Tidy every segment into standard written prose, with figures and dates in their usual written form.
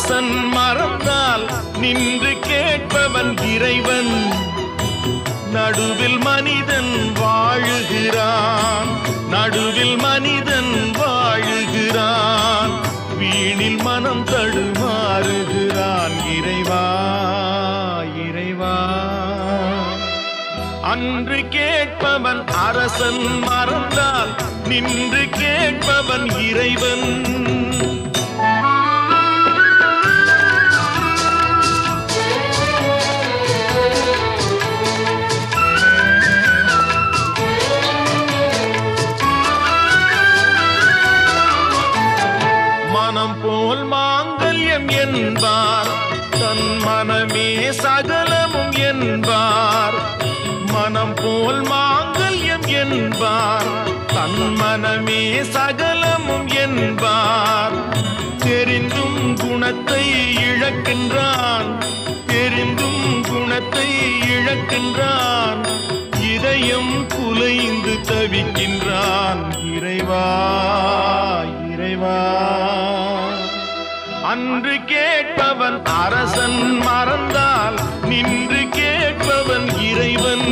அரசன் மறந்தால் நின்று கேட்பவன் இறைவன். நடுவில் மனிதன் வாழுகிறான், நடுவில் மனிதன் வாழுகிறான், வீணில் மனம் தடுமாறுகிறான். இறைவா இறைவா, அன்று கேட்பவன் அரசன் மறந்தால் நின்று கேட்பவன் இறைவன். மனம் போல் மாங்கல்யம் என்பார், தன் மனமே சகலமும் என்பார். மனம் போல் மாங்கல்யம் என்பார், தன் மனமே சகலமும் என்பார். தெரிந்தும் குணத்தை இழக்கின்றான், தெரிந்தும் குணத்தை இழக்கின்றான். இதயம் குலைந்து தவிக்கின்றான். இறைவா இறைவா, அன்று கேட்பவன் அரசன் மறந்தால் நின்று கேட்பவன் இறைவன்.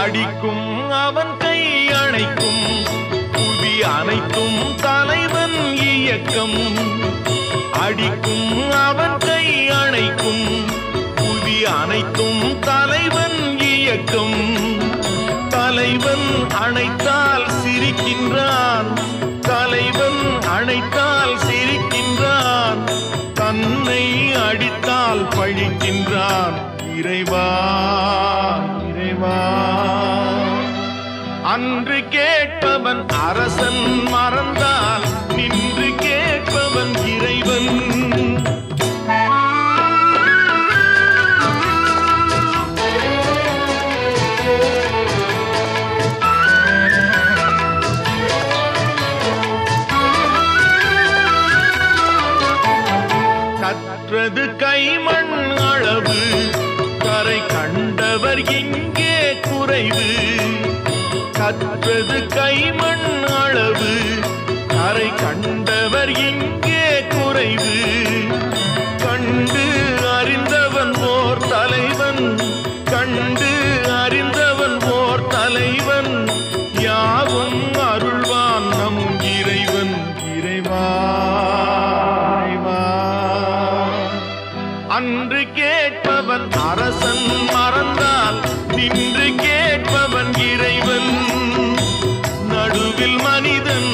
அடிக்கும் அவன் கை அணைக்கும், புவி அனைத்தும் தலைவன் இயக்கம். அடிக்கும் அவன் கை அணைக்கும், புவி அனைத்தும் தலைவன் இயக்கம். தலைவன் அணைத்தால் சிரிக்கின்றான், தலைவன் அணைத்தால் சிரிக்கின்றான். தன்னை அடித்தால் பழிக்கின்றான். இறைவா இறைவா, அன்று கேட்பவன் அரசன் மறந்தால் நின்று கேட்பவன் இறைவன். கற்றது கைமண் அளவு, கரை கண்டவர் இங்கே குறைவு. கற்றது கைமண் அளவு, கரை கண்டவர் இங்கே குறைவு. கண்டு அறிந்தவன் ஓர் தலைவன், கண்டு அறிந்தவன் ஓர் தலைவன். யாவும் அருள்வான் நம் இறைவன். இறைவா இறைவா, அன்று கேட்பவன் அரசன் மறந்தால் நின்று கேட்பவன் இறைவன். நடுவில் மனிதன்